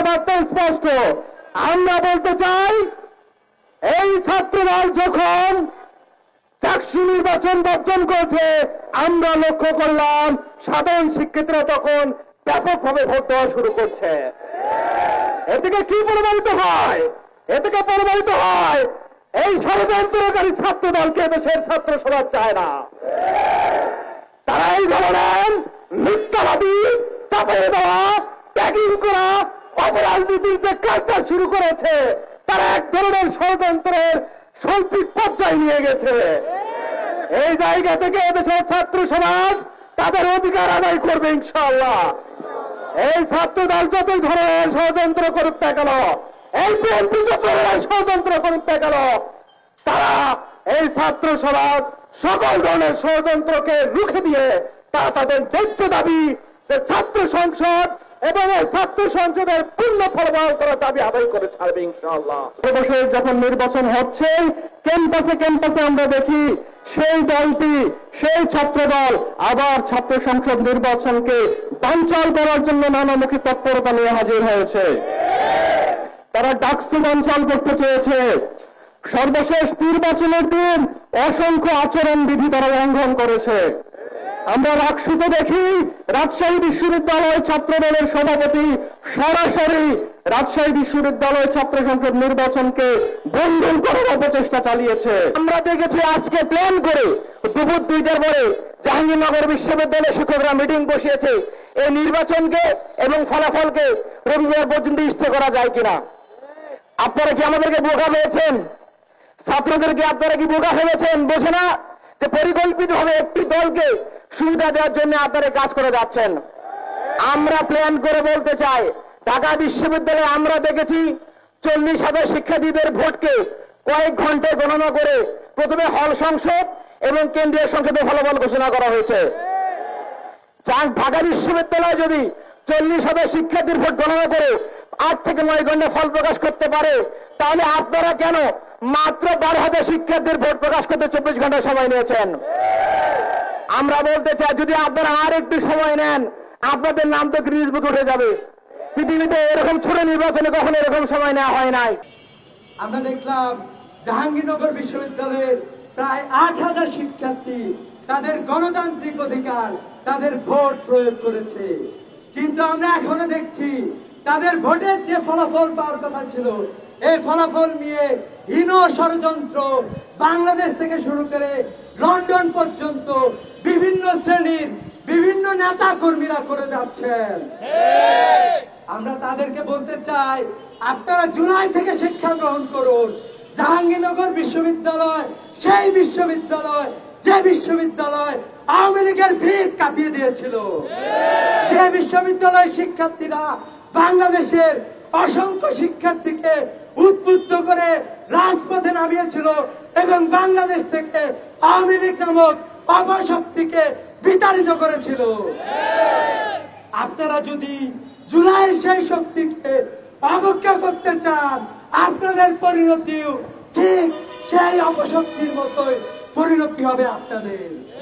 বার্তা স্পষ্ট। আমরা বলতে চাই, এই ছাত্রদল যখন চাকসু নির্বাচন বর্জন করেছে, আমরা লক্ষ্য করলাম সাধারণ শিক্ষার্থীরা তখন ব্যাপকভাবে ভোট দেওয়া শুরু করছে। এ থেকে কি প্রমাণিত হয়? এ থেকে প্রমাণিত হয় এই ষড়যন্ত্রকারী ছাত্র দলকে দেশের ছাত্র সমাজ চায় না। তারা এই ধরনের মিথ্যাবাদী, চাপিয়ে দেওয়া, ট্যাগিং করা, অপরাজনীতির যে কাজটা শুরু করেছে, তারা এক ধরনের ষড়যন্ত্রের শৈল্পিক পর্যায়ে নিয়ে গেছে। এই জায়গা থেকে এদেশের ছাত্র সমাজ তাদের অধিকার আদায় করবে ইনশাআল্লাহ। এই ছাত্র দল যতই ধরনের ষড়যন্ত্র করুক না কেন, এই বিএনপি যত ধরনের ষড়যন্ত্র করুক না কেন, তারা এই ছাত্র সমাজ সকল ধরনের ষড়যন্ত্রকে রুখে দিয়ে তারা তাদের যোগ্য দাবি যে ছাত্র সংসদ এবং এই ছাত্র সংসদের পূর্ণ ফলবাহন করার দাবি আদায় করে ছাড়বে ইনশাআল্লাহ। সর্বশেষ যখন নির্বাচন হচ্ছে, ক্যাম্পাসে ক্যাম্পাসে আমরা দেখি সেই দলটি, সেই ছাত্র দল আবার ছাত্র সংসদ নির্বাচনকে বানচাল করার জন্য নানামুখী তৎপরতা নিয়ে হাজির হয়েছে। তারা ডাকসু বানচাল করতে চেয়েছে। সর্বশেষ নির্বাচনের দিন অসংখ্য আচরণবিধি তারা লঙ্ঘন করেছে। আমরা রাকসুতে দেখি রাজশাহী বিশ্ববিদ্যালয় ছাত্র দলের সভাপতি সরাসরি রাজশাহী বিশ্ববিদ্যালয় ছাত্র সংসদ নির্বাচনকে বন্ধন করার অপচেষ্টা চালিয়েছে। আমরা দেখেছি আজকে প্ল্যান করে দুপুর 2টার পরে জাহাঙ্গীরনগর বিশ্ববিদ্যালয়ের শিক্ষকরা মিটিং বসিয়েছে এই নির্বাচনকে এবং ফলাফলকে রবিবার পর্যন্ত স্থির করা যায় কিনা। আপনারা কি আমাদেরকে বোকা পেয়েছেন? ছাত্রদেরকে আপনারা কি বোকা ফেলেছেন? বোঝে না যে পরিকল্পিতভাবে একটি দলকে সুবিধা দেওয়ার জন্য আপনারা কাজ করে যাচ্ছেন। আমরা প্ল্যান করে বলতে চাই, ঢাকা বিশ্ববিদ্যালয়ে আমরা দেখেছি 40,000 শিক্ষার্থীদের ভোটকে কয়েক ঘন্টায় গণনা করে প্রথমে হল সংসদ এবং কেন্দ্রীয় সংসদে ফলাফল ঘোষণা করা হয়েছে। ঢাকা বিশ্ববিদ্যালয় যদি 40,000 শিক্ষার্থীর ভোট গণনা করে 8 থেকে 9 ঘন্টা ফল প্রকাশ করতে পারে, তাহলে আপনারা কেন মাত্র 12,000 শিক্ষার্থীর ভোট প্রকাশ করতে 24 ঘন্টা সময় নিয়েছেন? আমরা বলতে চাই, যদি আপনারা আর একটু সময় নেন, আপনাদের নাম তো গ্রিজ বুকে উঠে যাবে। পৃথিবীতে এরকম ছোট নির্বাচনে কখনো এরকম সময় নেওয়া হয় নাই। আমরা দেখলাম জাহাঙ্গীরনগর বিশ্ববিদ্যালয়ের প্রায় 8,000 শিক্ষার্থী তাদের গণতান্ত্রিক অধিকার, তাদের ভোট প্রয়োগ করেছে। কিন্তু আমরা এখনো দেখছি তাদের ভোটের যে ফলাফল পাওয়ার কথা ছিল, এই ফলাফল নিয়ে হীন ষড়যন্ত্র বাংলাদেশ থেকে শুরু করে লন্ডন পর্যন্ত বিভিন্ন শ্রেণীর বিভিন্ন নেতা কর্মীরা করে যাচ্ছেন। আমরা তাদেরকে বলতে চাই, আপনারা জুলাই থেকে শিক্ষা গ্রহণ করুন। জাহাঙ্গীরনগর বিশ্ববিদ্যালয় সেই বিশ্ববিদ্যালয় যে বিশ্ববিদ্যালয় আওয়ামী লীগের ভিত কাঁপিয়ে দিয়েছিল, যে বিশ্ববিদ্যালয় শিক্ষার্থীরা বাংলাদেশের অসংখ্য শিক্ষার্থীকে উদ্বুদ্ধ করে রাজপথে নামিয়েছিল এবং বাংলাদেশ থেকে আওয়ামী লীগ নামক অপশক্তিকে বিতাড়িত করেছিল। আপনারা যদি জুলাইয়ের সেই শক্তিকে অবজ্ঞা করতে চান, আপনাদের পরিণতিও ঠিক সেই অপশক্তির মতোই পরিণতি হবে আপনাদের।